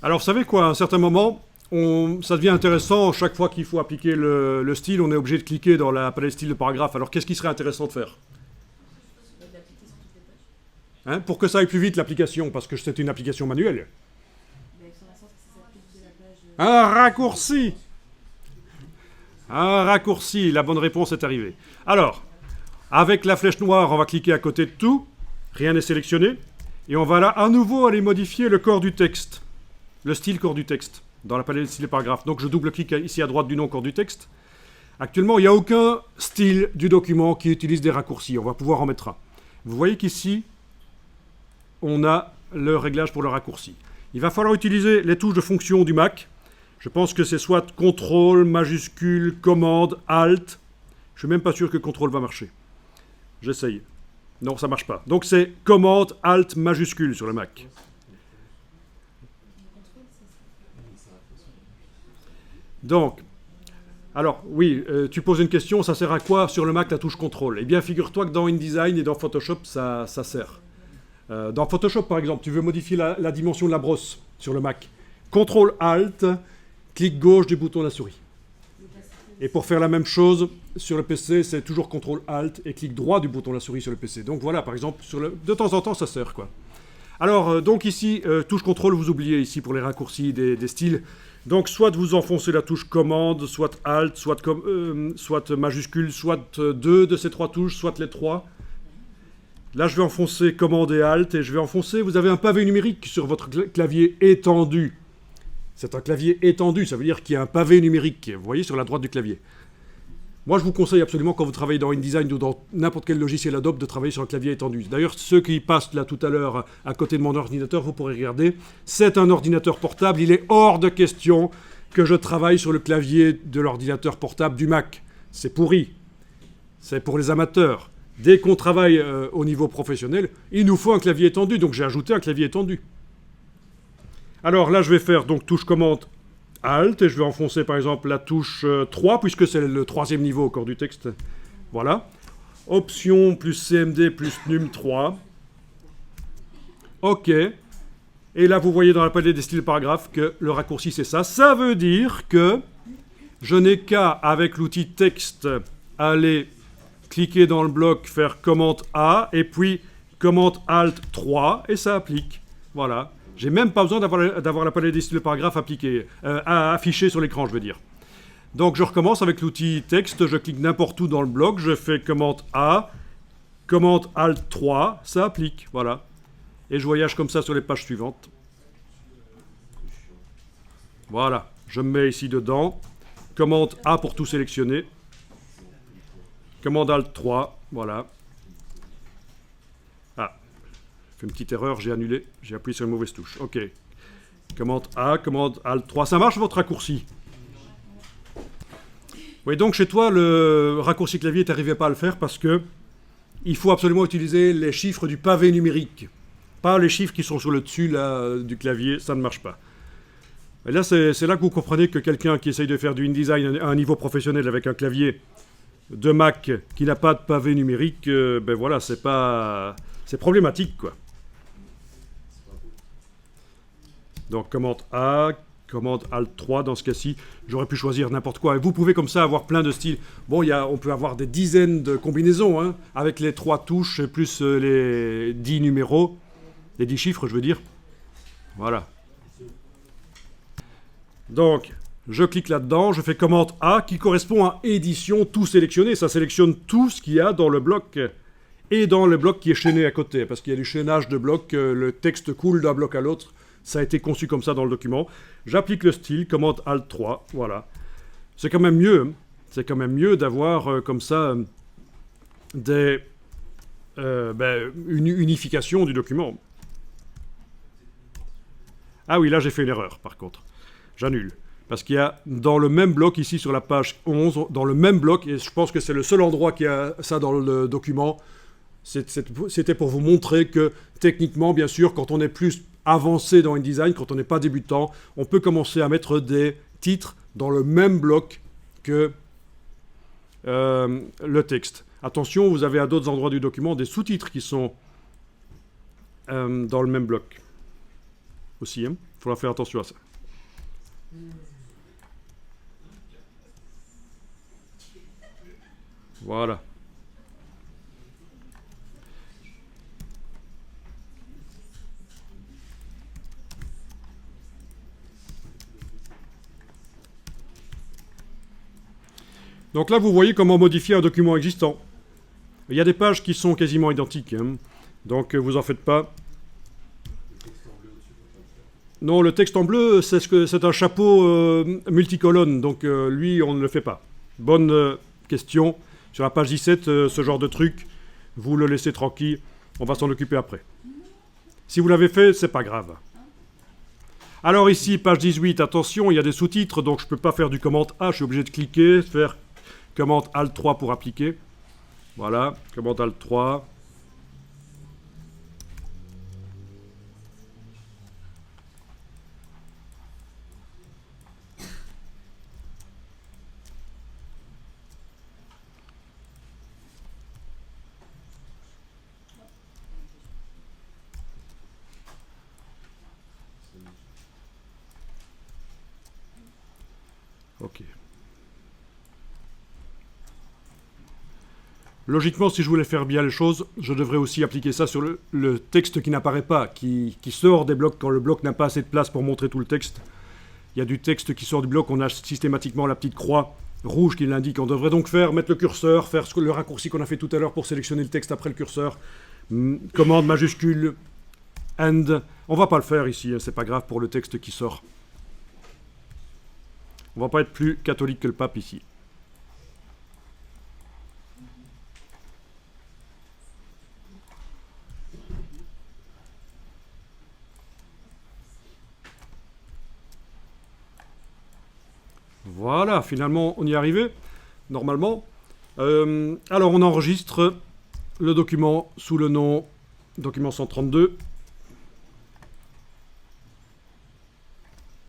Alors, vous savez quoi, à un certain moment, ça devient intéressant. Chaque fois qu'il faut appliquer le style, on est obligé de cliquer dans la palette style de paragraphe. Alors, qu'est-ce qui serait intéressant de faire? Hein, pour que ça aille plus vite, l'application, parce que c'est une application manuelle. Un raccourci. Un raccourci, la bonne réponse est arrivée. Alors, avec la flèche noire, on va cliquer à côté de tout. Rien n'est sélectionné. Et on va là, à nouveau, aller modifier le corps du texte. Le style corps du texte, dans la palette style paragraphe. Donc, je double-clique ici à droite du nom corps du texte. Actuellement, il n'y a aucun style du document qui utilise des raccourcis. On va pouvoir en mettre un. Vous voyez qu'ici, on a le réglage pour le raccourci. Il va falloir utiliser les touches de fonction du Mac. Je pense que c'est soit CTRL, majuscule, commande, Alt. Je suis même pas sûr que CTRL va marcher. J'essaye. Non, ça marche pas. Donc c'est commande, Alt, majuscule sur le Mac. Donc, alors oui, tu poses une question, ça sert à quoi sur le Mac la touche CTRL? Eh bien, figure-toi que dans InDesign et dans Photoshop, ça sert. Dans Photoshop, par exemple, tu veux modifier la dimension de la brosse sur le Mac. CTRL Alt, clic gauche du bouton de la souris. Et pour faire la même chose sur le PC, c'est toujours CTRL Alt et clic droit du bouton de la souris sur le PC. Donc voilà, par exemple, de temps en temps, ça sert, quoi. Alors, donc ici, touche CTRL, vous oubliez ici pour les raccourcis des styles. Donc, soit vous enfoncez la touche commande, soit Alt, soit majuscule, soit deux de ces trois touches, soit les trois. Là, je vais enfoncer commande et Alt et je vais enfoncer. Vous avez un pavé numérique sur votre clavier étendu. C'est un clavier étendu, ça veut dire qu'il y a un pavé numérique, vous voyez, sur la droite du clavier. Moi, je vous conseille absolument, quand vous travaillez dans InDesign ou dans n'importe quel logiciel Adobe, de travailler sur un clavier étendu. D'ailleurs, ceux qui passent là tout à l'heure à côté de mon ordinateur, vous pourrez regarder. C'est un ordinateur portable, il est hors de question que je travaille sur le clavier de l'ordinateur portable du Mac. C'est pourri. C'est pour les amateurs. Dès qu'on travaille au niveau professionnel, il nous faut un clavier étendu, donc j'ai ajouté un clavier étendu. Alors là, je vais faire donc touche commande Alt et je vais enfoncer par exemple la touche 3 puisque c'est le troisième niveau au corps du texte. Voilà. Option plus CMD plus num 3. OK. Et là, vous voyez dans la palette des styles paragraphes que le raccourci c'est ça. Ça veut dire que je n'ai qu'à, avec l'outil texte, aller cliquer dans le bloc, faire commande A et puis commande Alt 3 et ça applique. Voilà. J'ai même pas besoin d'avoir la palette des styles de paragraphe affichée sur l'écran, je veux dire. Donc je recommence avec l'outil texte, je clique n'importe où dans le bloc, je fais commande A, commande Alt 3, ça applique, voilà. Et je voyage comme ça sur les pages suivantes. Voilà, je me mets ici dedans, commande A pour tout sélectionner, commande Alt 3, voilà. Une petite erreur, j'ai annulé, j'ai appuyé sur une mauvaise touche. OK. Commande A, commande Alt 3. Ça marche votre raccourci? Oui, donc chez toi, le raccourci clavier, tu n'arrivais pas à le faire parce que il faut absolument utiliser les chiffres du pavé numérique. Pas les chiffres qui sont sur le dessus là, du clavier, ça ne marche pas. Et là, c'est là que vous comprenez que quelqu'un qui essaye de faire du InDesign à un niveau professionnel avec un clavier de Mac qui n'a pas de pavé numérique, ben voilà, c'est problématique, quoi. Donc, commande A, commande Alt 3, dans ce cas-ci, j'aurais pu choisir n'importe quoi. Et vous pouvez comme ça avoir plein de styles. Bon, on peut avoir des dizaines de combinaisons, hein, avec les 3 touches, plus les 10 numéros, les 10 chiffres, je veux dire. Voilà. Donc, je clique là-dedans, je fais commande A, qui correspond à édition, tout sélectionné. Ça sélectionne tout ce qu'il y a dans le bloc et dans le bloc qui est chaîné à côté, parce qu'il y a du chaînage de blocs, le texte coule d'un bloc à l'autre. Ça a été conçu comme ça dans le document. J'applique le style, commande Alt 3, voilà. C'est quand même mieux. Hein. C'est quand même mieux d'avoir comme ça une unification du document. Ah oui, là j'ai fait une erreur par contre. J'annule. Parce qu'il y a dans le même bloc ici sur la page 11, dans le même bloc, et je pense que c'est le seul endroit qui a ça dans le document, c'était pour vous montrer que techniquement, bien sûr, quand on est plus avancé dans InDesign, quand on n'est pas débutant, on peut commencer à mettre des titres dans le même bloc que le texte. Attention, vous avez à d'autres endroits du document des sous-titres qui sont dans le même bloc. aussi. Il faudra faire attention à ça. Voilà. Donc là, vous voyez comment modifier un document existant. Il y a des pages qui sont quasiment identiques, donc vous en faites pas. Non, le texte en bleu, c'est un chapeau multicolonne, donc lui, on ne le fait pas. Bonne question. Sur la page 17, ce genre de truc, vous le laissez tranquille, on va s'en occuper après. Si vous l'avez fait, c'est pas grave. Alors ici, page 18, attention, il y a des sous-titres, donc je ne peux pas faire du commande A, je suis obligé de cliquer, faire commande Alt 3 pour appliquer. Voilà, commande Alt 3. Ok. Logiquement, si je voulais faire bien les choses, je devrais aussi appliquer ça sur le texte qui n'apparaît pas, qui sort des blocs quand le bloc n'a pas assez de place pour montrer tout le texte. Il y a du texte qui sort du bloc, on a systématiquement la petite croix rouge qui l'indique. On devrait donc mettre le curseur, faire le raccourci qu'on a fait tout à l'heure pour sélectionner le texte après le curseur. Commande majuscule, end. On va pas le faire ici, c'est pas grave pour le texte qui sort. On va pas être plus catholique que le pape ici. Voilà, finalement, on y est arrivé, normalement. Alors, on enregistre le document sous le nom document 132.